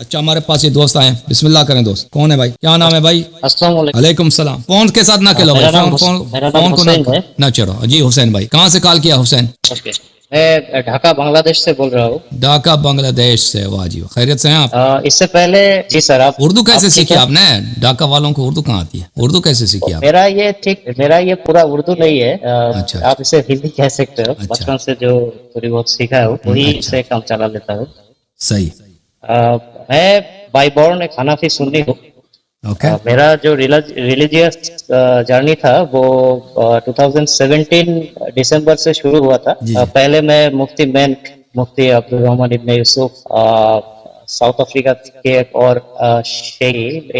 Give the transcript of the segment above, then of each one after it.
اچھا ہمارے پاس یہ دوست آئے ہیں, بسم اللہ کریں. دوست کون ہے بھائی, کیا نام ہے بھائی؟ السلام علیکم. وعلیکم السلام. فون کے ساتھ نہ کھلو بھائی, فون کو نہ چڑھو. جی حسین بھائی, کہاں سے کال کیا حسین؟ میں ڈھاکہ بنگلہ دیش سے بول رہا ہوں. ڈھاکہ بنگلہ دیش سے, واہ جی, خیریت سے ہیں آپ؟ اس سے پہلے جی سر. آپ اردو کیسے سیکھی آپ نے؟ ڈھاکہ والوں کو اردو کہاں آتی ہے, اردو کیسے سیکھی آپ؟ میرا یہ پورا اردو نہیں ہے, اچھا آپ اسے ہندی کہہ سکتے ہو. اچھا بچپن سے جو تھوڑی بہت سیکھا ہے وہی اچھا سے کام چلا لیتا ہوں. صحیح. میں بائی بورن ایک حنفی سنی ہوں. اوکے. میرا جو ریلیجیس جرنی تھا وہ 2017 دسمبر سے شروع ہوا تھا. جی. پہلے میں مفتی عبد الرحمن ابن یوسف ساؤتھ افریقہ کے ایک اور شیخ,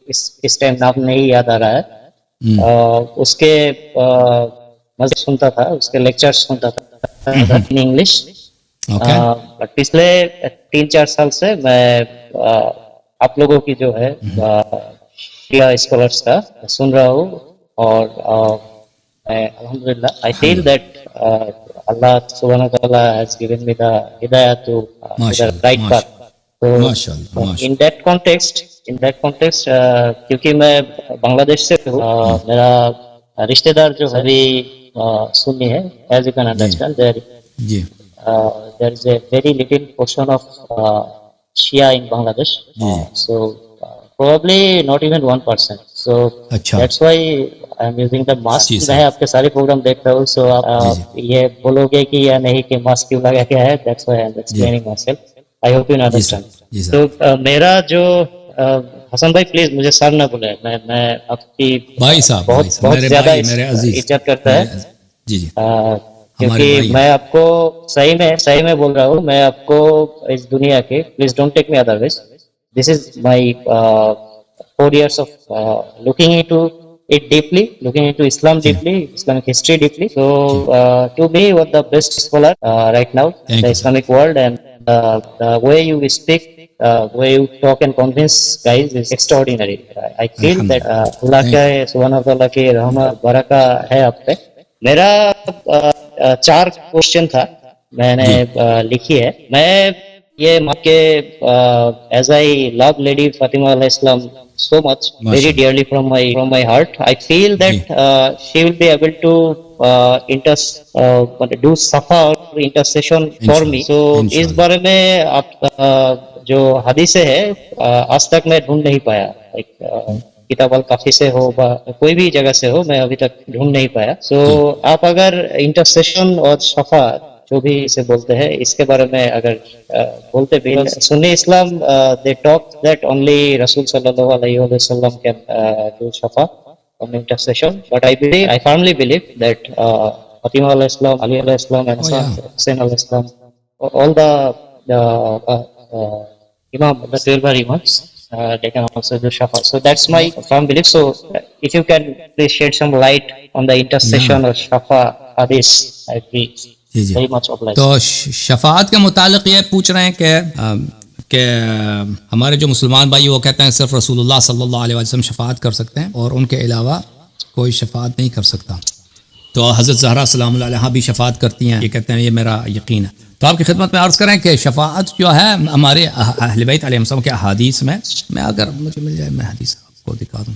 اس ٹائم نام نہیں یاد آ رہا ہے, اس کے مذہب سنتا تھا, اس کے لیکچر سنتا تھا ان انگلش. پچھلے 3-4 سال سے میں آپ لوگوں کی جو ہے شیعہ اسکالرس کا سن رہا ہوں, اور الحمدللہ I feel that Allah subhanahu wa ta'ala has given me the hidayah to the right path. So in that context کیونکہ میں بنگلہ دیش سے ہوں, میرا رشتہ دار جو ابھی سنی ہے, as you can understand there is a very little portion of Shia in Bangladesh, so probably not even 1%. So that's why I am using the mask. میں آپ کے سارے پروگرام دیکھ رہا ہوں, سو آپ یہ بولو گے کہ یا نہیں کہ ماسک کیوں لگا کیا ہے. That's why I am explaining myself. I hope you understand. تو میرا جو حسن بھائی پلیز مجھے سر نہ بولے, میں آپ کی بہت زیادہ عزت کرتا ہے. جی جی, کیونکہ میں آپ کو صحیح میں بول رہا ہوں, میں آپ کو اس دنیا کے, please don't take me otherwise, this is my 4 years of looking into it deeply, looking into Islam deeply, Islamic history deeply. So to me what the best scholar right now in the Islamic world, and the way you speak, the way you talk and convince guys is extraordinary. I feel that Allah کے سبحانہ وتعالی کی رحمت برکہ ہے آپ پہ. میرا 4 question تھا, میں نے لکھی ہے. میں یہ as I love Lady Fatima alayhi salam so much, very dearly from my heart, I feel that she will be able to do safa or intercession for me. So اس بارے میں آپ جو حدیثیں ہے آج تک میں ڈھونڈ نہیں پایا, کتاب الکافی سے ہو کوئی بھی جگہ سے ہو, میں ابھی تک ڈھونڈ نہیں پایا. سو آپ اگر انٹرسیشن اور شفاعت جو بھی اسے بولتے ہیں اس کے بارے میں اگر بولتے بھی, سنی اسلام they talk that only رسول صلی اللہ علیہ وسلم can do شفاعت and intercession, but I firmly believe that Fatima alayhi salam, Ali alayhi salam, and Hussain alayhi salam, all the Imam, the 12 Imams, they can also do shafa. So that's my firm belief. So if you can please shed some light on the intercession or shafa hadith, I'd be very much obliged. تو شفاعت کے متعلق یہ پوچھ رہے ہیں کہ ہمارے جو مسلمان بھائی وہ کہتے ہیں صرف رسول اللہ صلی اللہ علیہ وسلم شفاعت کر سکتے ہیں اور ان کے علاوہ کوئی شفاعت نہیں کر سکتا. تو حضرت زہرا سلام اللہ علیہا بھی شفاعت کرتی ہیں, یہ کہتے ہیں یہ میرا یقین ہے. تو آپ کی خدمت میں عرض کریں کہ شفاعت جو ہے ہمارے اہل بیت علیہ السلام کے احادیث میں اگر مجھے مل جائے میں حدیث آپ کو دکھا دوں.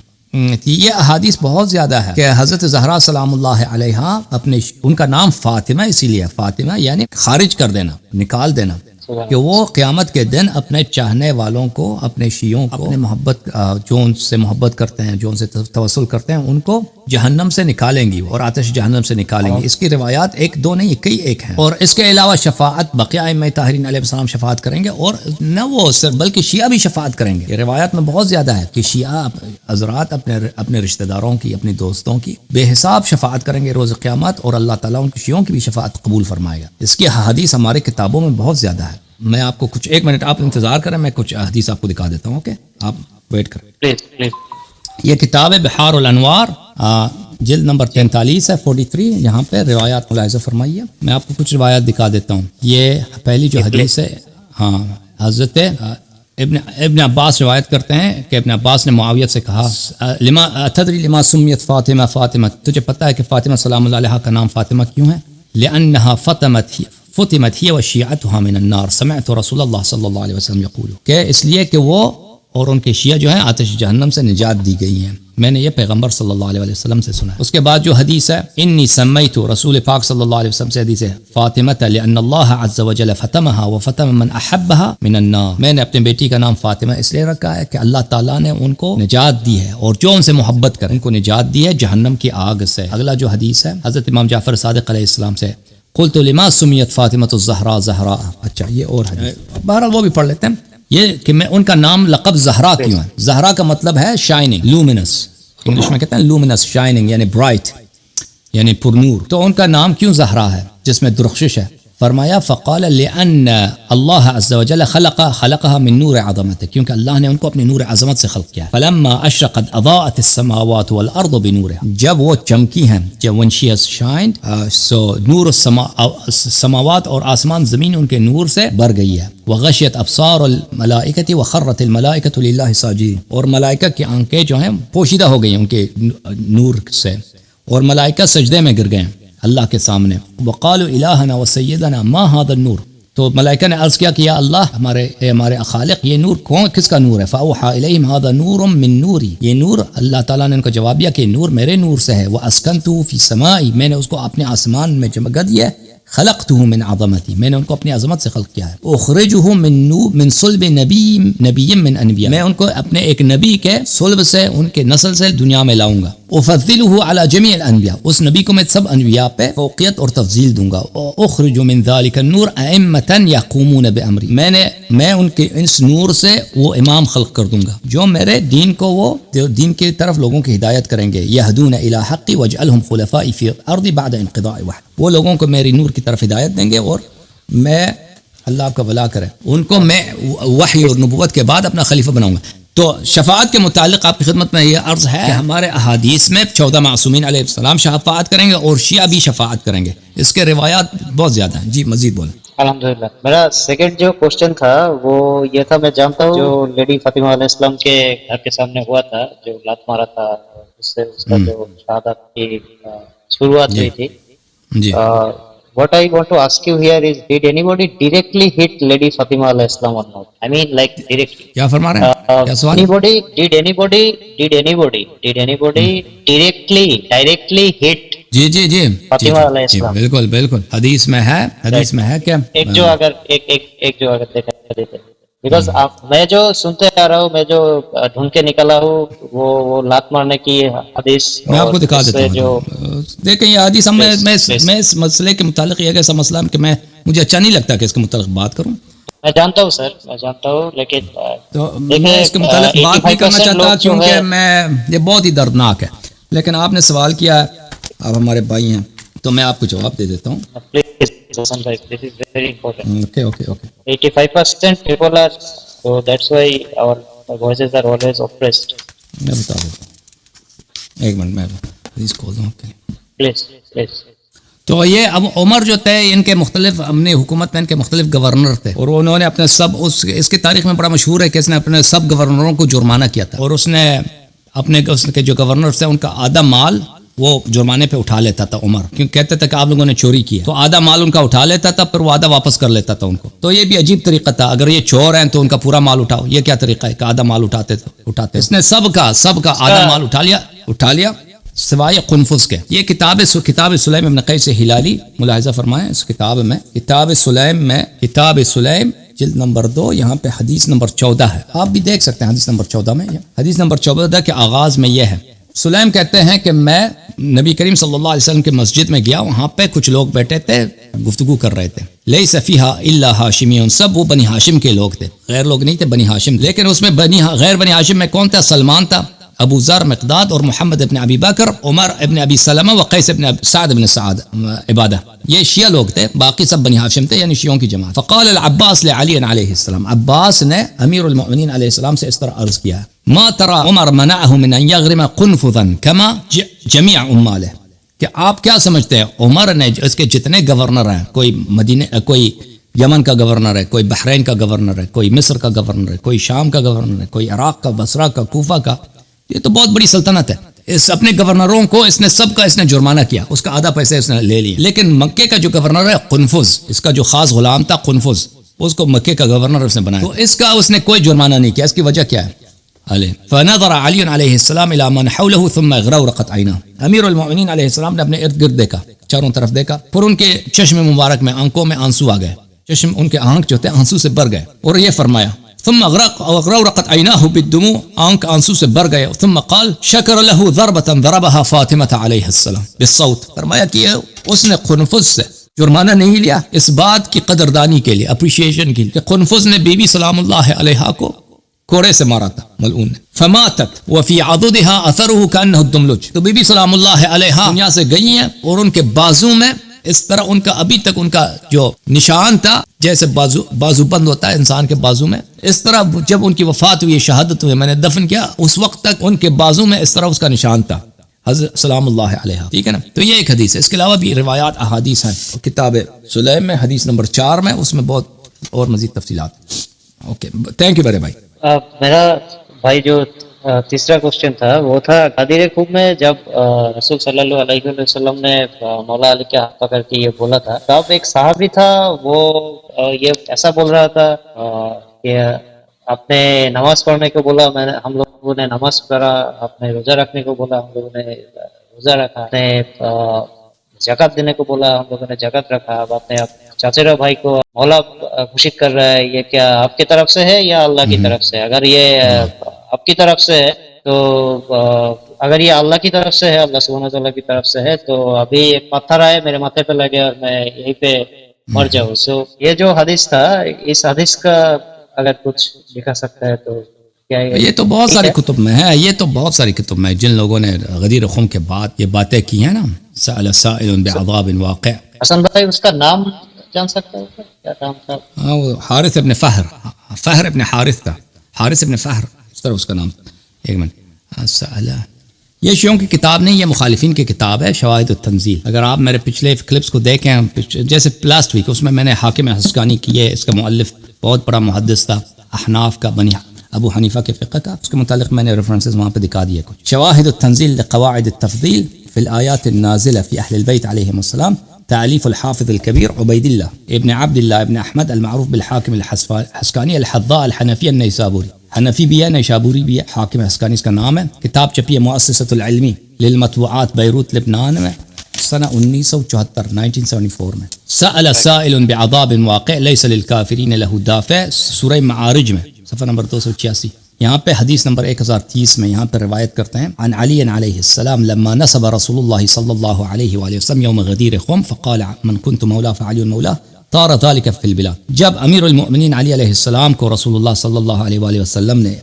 یہ احادیث بہت زیادہ ہے کہ حضرت زہرا سلام اللہ علیہا ان کا نام فاطمہ اسی لیے فاطمہ یعنی خارج کر دینا, نکال دینا, کہ وہ قیامت کے دن اپنے چاہنے والوں کو, اپنے شیعوں کو, اپنے محبت جو ان سے محبت کرتے ہیں, جو ان سے توسل کرتے ہیں, ان کو جہنم سے نکالیں گی اور آتش جہنم سے نکالیں گی. اس کی روایات 1-2 نہیں, کئی ایک ہیں. اور اس کے علاوہ شفاعت بقیہ ائمہ طاہرین علیہ السلام شفاعت کریں گے, اور نہ وہ صرف بلکہ شیعہ بھی شفاعت کریں گے. یہ روایات میں بہت زیادہ ہے کہ شیعہ حضرات اپنے رشتہ داروں کی, اپنی دوستوں کی بے حساب شفاعت کریں گے روز قیامت, اور اللہ تعالیٰ ان کی شیعوں کی بھی شفاعت قبول فرمائے گا. اس کی حدیث ہمارے کتابوں میں بہت زیادہ ہے. میں آپ کو کچھ 1 منٹ آپ انتظار کریں, میں کچھ حدیث آپ کو دکھا دیتا ہوں. اوکے, آپ ویٹ کریں. یہ کتاب ہے بحار الانوار, جلد نمبر 43 ہے 43. یہاں پہ روایات ملاحظہ فرمائیے. میں آپ کو کچھ روایات دکھا دیتا ہوں. یہ پہلی جو حدیث ہے, حضرت ابن عباس روایت کرتے ہیں کہ ابن عباس نے معاویہ سے کہا, تدری لما سمیت فاطمہ, تجھے پتہ ہے کہ فاطمہ سلام اللہ علیہا کا نام فاطمہ کیوں ہے؟ لأنها فتمت هي وشيعتها من النار سمعت رسول الله صلی اللہ علیہ وسلم یقول کہ اس لیے کہ وہ اور ان کے شیعہ جو ہیں آتش جہنم سے نجات دی گئی ہیں. میں نے یہ پیغمبر صلی اللہ علیہ وسلم سے سنا ہے. اس کے بعد جو حدیث ہے انی سمیت رسول پاک صلی اللہ علیہ وسلم سے حدیث ہے فاطمہ لأن اللہ عز وجل فتمها وفتم من احبها من النار. میں نے اپنے بیٹی کا نام فاطمہ اس لیے رکھا ہے کہ اللہ تعالیٰ نے ان کو نجات دی ہے اور جو ان سے محبت کرے ان کو نجات دی ہے جہنم کی آگ سے. اگلا جو حدیث ہے حضرت امام جعفر صادق علیہ السلام سے قلت لما سمیت فاطمہ الزہراء زہراء. اچھا یہ اور حدیث بہرحال وہ بھی پڑھ لیتے ہیں. یہ کہ میں ان کا نام لقب زہرا کیوں ہے. زہرا کا مطلب ہے شائننگ لومینس. انگلش میں کہتے ہیں لومینس شائننگ یعنی برائٹ یعنی پرنور. تو ان کا نام کیوں زہرا ہے جس میں درخشش ہے. فرمایا فقال لأن اللہ عز وجل خلقها من نور عظمته کیونکہ اللہ نے ان کو اپنی نور عظمت سے خلق کیا ہے. فلما اشرقت اضاءت السماوات والارض بنورها جب وہ چمکی ہیں جب when she has shined so نور السماوات اور آسمان زمین ان کے نور سے بھر گئی ہے. وغشیت ابصار الملائکۃ وخرت الملائکۃ للہ ساجدین اور ملائکہ کی آنکھیں جو ہیں پوشیدہ ہو گئی ان کے نور سے اور ملائکہ سجدے میں گر گئے اللہ کے سامنے. وقالوا الہنا وسیدنا ما هذا النور تو ملائکہ نے عرض کیا کہ یا اللہ ہمارے خالق یہ نور کس کا نور ہے. فاوحى الیہم هذا نور من نوری یہ نور اللہ تعالیٰ نے ان کو جواب دیا کہ نور میرے نور سے ہے. واسکنته فی سمائی میں نے اس کو اپنے آسمان میں جگہ دیا ہے. خلقته من عظمتی میں نے ان کو اپنی عظمت سے خلق کیا ہے. اخرجه من صلب نبی من انبیاء میں ان کو اپنے ایک نبی کے صلب سے ان کے نسل سے دنیا میں لاؤں گا. افضله على جميع الانبیاء اس نبی کو میں سب انبیاء پہ فوقیت اور تفضیل دوں گا. اخرج من ذلك النور ائمه يقومون بامری میں ان کے اس نور سے وہ امام خلق کر دوں گا جو میرے دین کو وہ دین کی طرف لوگوں کی ہدایت کریں گے. يهدون الى حق واجعلهم خلفاء في الارض بعد انقضاء وحي وہ لوگوں کو میری نور کی طرف ہدایت دیں گے اور میں اللہ آپ کا بھلا کرے ان کو میں وحی اور نبوت کے بعد اپنا خلیفہ بناؤں گا. تو شفاعت کے متعلق آپ کی خدمت میں یہ عرض ہے کہ ہمارے احادیث میں 14 معصومین علیہ السلام شفاعت کریں گے اور شیعہ بھی شفاعت کریں گے. اس کے روایات بہت زیادہ ہیں. جی مزید بولیں. الحمدللہ. میرا سیکنڈ جو کوشچن تھا وہ یہ تھا میں جانتا ہوں جو لیڈی فاطمہ علیہ السلام کے گھر کے سامنے ہوا تھا جو لات مارا تھا اس سے اس کا جو شہادت کی شروعات ہوئی تھی. جی what I want to ask you here is did anybody directly hit Lady Fatima alayhi salam or not? I mean like directly. کیا فرما رہے ہیں کیا سوال did anybody directly hit جی جی جی فاطمہ علیہ السلام. بالکل بالکل حدیث میں ہے کہ ایک جو اگر دیکھا دیتے بیکاز میں جو سنتے آ رہا ہوں میں جو ڈھونڈ کے نکلا ہوں وہ لات مارنے کی حدیث میں آپ کو دکھا دیتا ہوں. دیکھیں یہ حدیث میں اس مسئلے کے متعلق یہ ایسا مسئلہ کہ مجھے اچھا نہیں لگتا کہ اس کے متعلق بات کروں. میں جانتا ہوں سر میں جانتا ہوں لیکن تو میں اس کے متعلق بات نہیں کرنا چاہتا کیونکہ یہ بہت ہی دردناک ہے. لیکن آپ نے سوال کیا آپ ہمارے بھائی ہیں تو میں آپ کو جواب دے دیتا ہوں. This is very important. Okay. 85% people are, so that's why our voices are always oppressed. میں بتا دیتا ہوں ایک منٹ میں پلیز کھول دوں پلیز. تو یہ اب عمر جو تھے ان کے مختلف اپنی حکومت میں ان کے مختلف گورنر تھے اور انہوں نے اپنے سب اس کی تاریخ میں بڑا مشہور ہے کہ اس نے اپنے سب گورنروں کو جرمانہ کیا تھا اور اس نے اپنے اس کے جو گورنر تھے ان کا آدھا مال وہ جرمانے پہ اٹھا لیتا تھا عمر کیونکہ کہتے تھے کہ آپ لوگوں نے چوری کی ہے تو آدھا مال ان کا اٹھا لیتا تھا پھر وہ آدھا واپس کر لیتا تھا ان کو. تو یہ بھی عجیب طریقہ تھا اگر یہ چور ہیں تو ان کا پورا مال اٹھاؤ یہ کیا طریقہ ہے کہ آدھا مال اٹھاتے اس نے سب کا آدھا مال اٹھا لیا سوائے قنفذ کے. یہ کتاب سلیم ابن قیس ہلالی ملاحظہ فرمائیں اس کتاب سلیم جلد نمبر 2 یہاں پہ حدیث نمبر 14 ہے. آپ بھی دیکھ سکتے ہیں حدیث نمبر 14 میں حدیث نمبر 14 کے آغاز میں یہ ہے. سلیم کہتے ہیں کہ میں نبی کریم صلی اللہ علیہ وسلم کے مسجد میں گیا وہاں پہ کچھ لوگ بیٹھے تھے گفتگو کر رہے تھے. لیس فیہا الا ہاشمیون سب وہ بنی ہاشم کے لوگ تھے غیر لوگ نہیں تھے بنی ہاشم. لیکن اس میں غیر بنی ہاشم میں کون تھا؟ سلمان تھا ابو ذر مقداد اور محمد ابن ابی بکر عمر ابن ابی سلمہ وقیس ابن سعد ابن سعد عبادہ یہ شیعہ لوگ تھے باقی سب بنی ہاشم تھے یعنی شیعوں کی جماعت. فقال العباس لعلی علیہ السلام عباس نے امیر المؤمنین علیہ السلام سے اس طرح عرض کیا ما ترى عمر منعه من ان يغرم قنفذا كما جميع عماله کہ آپ کیا سمجھتے ہیں عمر نے اس کے جتنے گورنر ہیں کوئی یمن کا گورنر ہے کوئی بحرین کا گورنر ہے کوئی مصر کا گورنر ہے کوئی شام کا گورنر ہے کوئی عراق کا بصرہ کا کوفہ کا یہ تو بہت بڑی سلطنت ہے اس اپنے گورنروں کو اس نے سب کا اس نے جرمانہ کیا, اس کا آدھا پیسے اس نے لے لیے. لیکن مکے کا جو گورنر ہے قنفذ, اس کا جو خاص غلام تھا قنفذ, اس کو مکے کا گورنر اس نے بنایا, تو اس کا اس نے کوئی جرمانہ نہیں کیا. اس کی وجہ کیا ہے؟ فنظر علی علیہ السلام الى من حوله ثم اغرقت عیناه. امیر المؤمنین علیہ السلام نے اپنے ارد گرد دیکھا, چاروں طرف دیکھا, پھر ان کے چشم مبارک میں, آنکھوں میں آنسو آ گئے, چشم ان کے آنکھ جو تھے آنسو سے بھر گئے, اور یہ فرمایا ثم اغرقت عیناه بالدموع, آنکھ آنسو سے بھر گئے. ثم قال شکر له ضربة ضربها فاطمة علیہ السلام بالصوت. فرمایا کہ اس نے قنفذ سے جرمانہ نہیں لیا, اس بات کی قدردانی کے لیے, اپریشیشن کے لیے, کہ قنفذ نے بی بی سلام اللہ علیہا کو کوڑے سے مارا تھا ملعون نے. فماتت وفي عضدها اثره كانه الدملج. تو بی بی سلام اللہ علیہا دنیا سے گئی ہیں, اور ان کے بازو میں اس طرح ان کا ابھی تک ان کا جو نشان تھا, جیسے بازو بند ہوتا ہے انسان کے بازو میں, اس طرح جب ان کی وفات ہوئی, شہادت ہوئی, میں نے دفن کیا, اس وقت تک ان کے بازو میں اس طرح اس کا نشان تھا, حضرت سلام اللہ علیہ. ٹھیک ہے نا. تو یہ ایک حدیث ہے. اس کے علاوہ بھی روایات احادیث ہیں, کتاب سلیم میں حدیث نمبر 4 میں, اس میں بہت اور مزید تفصیلات. اوکے, تھینک یو میرے بھائی. میرا بھائی جو تیسرا کوشچن تھا وہ تھا غدیر خوب میں جب رسول صلی اللہ علیہ وسلم نے مولا علی کے ہاتھ پکڑ کے یہ بولا تھا, تب ایک صحابی تھا وہ یہ ایسا بول رہا تھا کہ آپ نے نماز پڑھنے کو بولا, ہم لوگوں نے نماز پڑھا, آپ نے روزہ رکھنے کو بولا, ہم لوگوں نے روزہ رکھا, آپ نے زکات دینے کو بولا, ہم لوگوں نے زکات رکھا. اب آپ نے چاچا بھائی کو مولا گھوشت کر رہا ہے, یہ کیا آپ کی طرف سے ہے یا اللہ کی طرف سے؟ اگر یہ آپ کی طرف سے ہے تو اگر یہ اللہ کی طرف سے ہے, اللہ سبحانہ وتعالیٰ کی طرف سے ہے, تو ابھی ایک پتھر آئے میرے ماتھے پہ لگے اور میں یہیں پہ مر جاؤں. سو یہ جو حدیث تھا, اس حدیث کا اگر کچھ دکھا سکتا ہے تو کیا یہ تو بہت سارے کتب میں ہے, یہ تو بہت ساری کتب میں جن لوگوں نے غدیر خم کے بعد یہ باتیں کی ہیں نا, سأل سائل بعذاب واقع. حسن بھائی اس کا نام جان سکتا ہے کیا نام تھا؟ وہ حارث ابن فہر, فہر ابن حارث تھا, حارث ابن فہر اس طرح اس کا نام. ایک منٹ, یہ شیعوں کی کتاب نہیں, یہ مخالفین کی کتاب ہے, شواہد التنزیل. اگر آپ میرے پچھلے کلپس کو دیکھیں, جیسے لاسٹ ویک, اس میں نے حاکم حسکانی کی ہے, اس کا مؤلف بہت بڑا محدث تھا, احناف کا, بنی ابو حنیفہ کے فقہ کا, اس کے متعلق میں نے ریفرنسز وہاں پہ دکھا دیے کچھ. شواہد التنزیل لقواعد التفضیل فی الآیات النازلہ فی اہل البیت علیہم السلام, تعلیف الحافظ الكبير عبید اللہ ابن عبد اللہ ابن احمد المعروف بالحاکم الحسکانی الحضاء الحنفی النیسابوری. حنفی بھی ہے, نیشابوری بھی ہے, حاکم حسکانی اس کا نام ہے. کتاب چھپی ہے مؤسسۃ العلمی للمطبوعات بیروت لبنان میں سنہ 1974 1974 میں. سأل سائل بعذاب واقع لیس للکافرین له دافع, سورہ معارج میں صفحہ نمبر 286. یہاں پہ حدیث نمبر 1030 میں یہاں پہ روایت کرتے ہیں, عن علی علیہ السلام لما نصب رسول اللہ صلی اللہ علیہ وآلہ وسلم یوم غدیر خم فقال من كنت مولا فعلی مولا طار ذلك في البلاد. جب امیر المؤمنین علی علیہ السلام کو رسول اللہ صلی اللہ علیہ وآلہ وسلم نے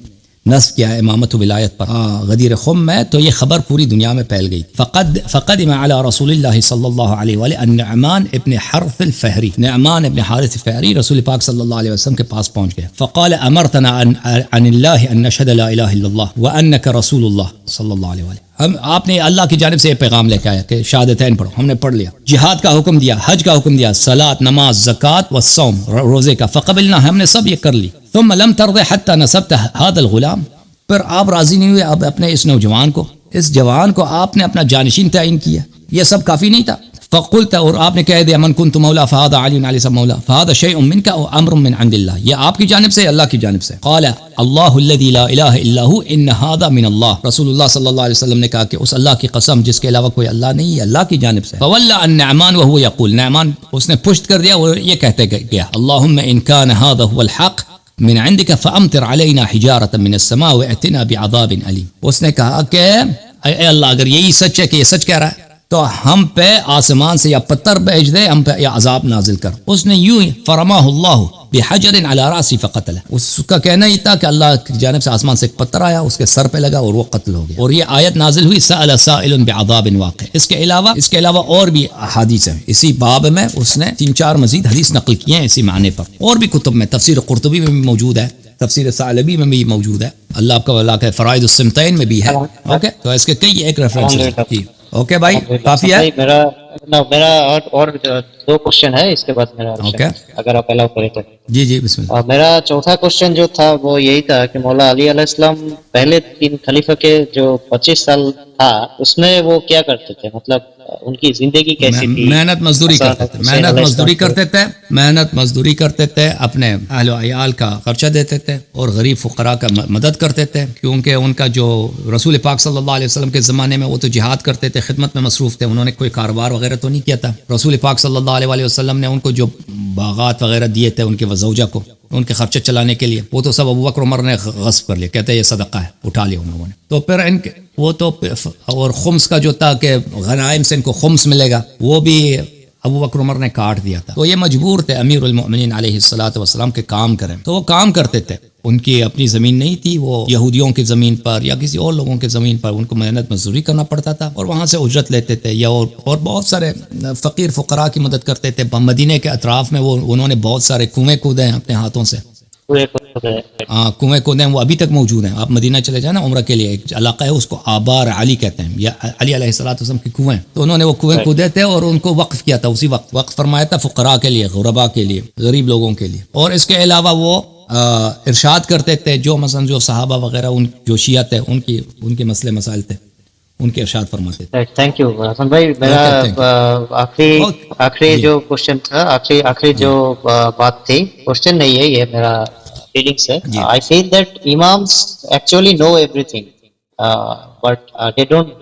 نصب کیا امامت و ولایت پر غدیر خم میں, تو یہ خبر پوری دنیا میں پھیل گئی. فقدم على رسول اللہ صلی اللہ علیہ وآلہ النعمان ابن حرث الفہری, نعمان ابن حارث الفہری رسول پاک صلی اللہ علیہ وسلم کے پاس پہنچ گئے. فقال امرتنا عن اللہ ان نشهد لا الہ الا اللہ وانک رسول اللہ صلی اللہ علیہ وآلہ. آپ نے اللہ کی جانب سے یہ پیغام لے کے آیا کہ شہادتین پڑھو, ہم نے پڑھ لیا. جہاد کا حکم دیا, حج کا حکم دیا, صلاۃ, نماز, زکوٰۃ و صوم, روزے کا. فقبلنا, ہم نے سب یہ کر لی. ثم لم ترض حتى نسبت هذا الغلام, پر آپ راضی نہیں ہوئے اب اپنے اس نوجوان کو, اس جوان کو آپ نے اپنا جانشین تعین کیا. یہ سب کافی نہیں تھا. فقلت, اور آپ نے کہہ دیا, من كنت مولا فهذا علی علیہ السلام مولا فهذا شيء منك او امر من عند الله, یہ آپ کی جانب سے, اللہ کی جانب سے. قال اللہ الذي لا الہ الا هو ان هذا من اللہ. رسول اللہ صلی اللہ علیہ وسلم نے کہا کہ اس اللہ کی قسم جس کے علاوہ کوئی اللہ نہیں ہے, اللہ کی جانب سے. فولى النعمان وهو يقول, نعمان اس نے پشت کر دیا اور یہ کہتے گیا, اللهم ان كان هذا هو الحق من عندك فامطر علينا حجارة من السماء واتنا بعذاب علیم. اس نے کہا کہ اے اللہ, اگر یہی سچ ہے کہ یہ سچ کہہ رہا ہے تو ہم پہ آسمان سے یا پتھر بھیج دے, ہم پہ یا عذاب نازل کر. اس نے یوں ہی فرماہ اللہ بحجر علی رأسی فقتلہ, اس کا کہنا ہی تھا کہ اللہ کی جانب سے آسمان سے ایک پتھر آیا, اس کے سر پہ لگا اور وہ قتل ہو گیا. اور یہ آیت نازل ہوئی سأل سائل بعذاب واقع. اس کے علاوہ اور بھی حدیث ہیں اسی باب میں, اس نے 3-4 مزید حدیث نقل کیے ہیں اسی معنی پر. اور بھی کتب میں, تفسیر قرطبی میں بھی موجود ہے, تفسیر ثعلبی میں بھی موجود ہے, اللہ آپ کا فرائض السمتین میں بھی ہے. اوکے, تو اس کے کئی ایک ریفرنس. اوکے بھائی کافی ہے. میرا اور دو کوشچن ہے اس کے بعد میرا اوکے اگر آپ الاؤ کریں تو. جی جی بسم اللہ. اور میرا چوتھا کوشچن جو تھا وہ یہی تھا کہ مولا علی علیہ السلام پہلے 3 خلیفہ کے جو 25 سال تھا اس میں وہ کیا کرتے تھے, مطلب ان کی زندگی کیسی تھی؟ محنت مزدوری کرتے تھے, محنت مزدوری کرتے تھے, اپنے اہل و عیال کا خرچہ دیتے تھے اور غریب فقراء کا مدد کرتے تھے, کیونکہ ان کا جو رسول پاک صلی اللہ علیہ وسلم کے زمانے میں وہ تو جہاد کرتے تھے, خدمت میں مصروف تھے, انہوں نے کوئی کاروبار وغیرہ تو نہیں کیا تھا. رسول پاک صلی اللہ علیہ وسلم نے ان کو جو باغات وغیرہ دیے تھے ان کے وزوجہ کو ان کے خرچے چلانے کے لیے, وہ تو سب ابو بکر عمر نے غصب کر لیا, کہتے ہیں یہ صدقہ ہے, اٹھا لیا ان لوگوں نے. تو پھر ان کے وہ تو اور خمس کا جو تھا کہ غنائم سے ان کو خمس ملے گا وہ بھی ابو بکر عمر نے کاٹ دیا تھا. تو یہ مجبور تھے امیر المؤمنین علیہ الصلوۃ والسلام کے کام کریں, تو وہ کام کرتے تھے. ان کی اپنی زمین نہیں تھی, وہ یہودیوں کی زمین پر یا کسی اور لوگوں کی زمین پر ان کو محنت مزدوری کرنا پڑتا تھا اور وہاں سے اجرت لیتے تھے, یا اور بہت سارے فقیر فقراء کی مدد کرتے تھے. مدینے کے اطراف میں وہ انہوں نے بہت سارے کنویں کھودے ہیں اپنے ہاتھوں سے, کنویں کھودے ہیں, وہ ابھی تک موجود ہیں. آپ مدینہ چلے جائیں نا عمرہ کے لیے, ایک علاقہ ہے اس کو آبار علی کہتے ہیں, یا علی علیہ الصلوۃ والسلام کی کنویں. تو انہوں نے وہ کنویں کھودے تھے اور ان کو وقف کیا تھا, اسی وقت وقف فرمایا تھا فقراء کے لیے, غرباء کے لیے, غریب لوگوں کے لیے. اور اس کے علاوہ وہ ارشاد کرتے تھے جو مثلا جو صحابہ وغیرہ ان جو شیعہ تھے ان کے مسئلے مسائل تھے ان کے ارشاد فرماتے تھے. تھینک یو حسن بھائی. میرا آخری جو کوشچن تھا, آخری جو بات تھی, کوشچن نہیں ہے یہ, میرا فیلنگس ہے. I feel that imams actually know everything, but they don't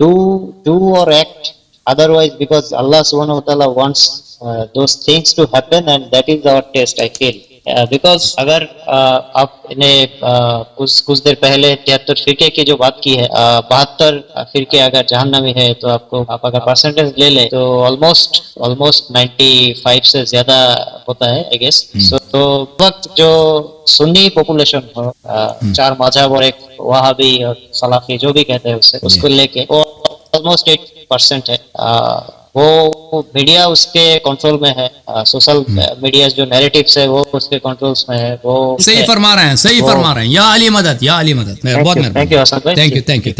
do or act otherwise because Allah subhanahu wa ta'ala wants those things to happen, and that is our test, I feel. Because اگر آپ نے کچھ دیر پہلے 73 فرقے کی جو بات کی ہے, 72 فرقے اگر جہنمی ہے تو آپ اگر پرسنٹیج لے لیں تو آلموسٹ 95 سے زیادہ ہوتا ہے آئی گیس. تو وقت جو سنی پاپولیشن ہو, 4 مذہب اور ایک وہابی اور سلفی جو بھی کہتے ہیں اسے, اس کو لے کے وہ آلموسٹ 8% ہے. وہ میڈیا اس کے کنٹرول میں ہے, سوشل میڈیا جو نیریٹیوز ہے وہ اس کے کنٹرولز میں ہے. وہ صحیح فرما رہے ہیں, یا علی مدد, یا علی مدد. بہت مہربانی, تھینک یو حسن بھائی. Thank you.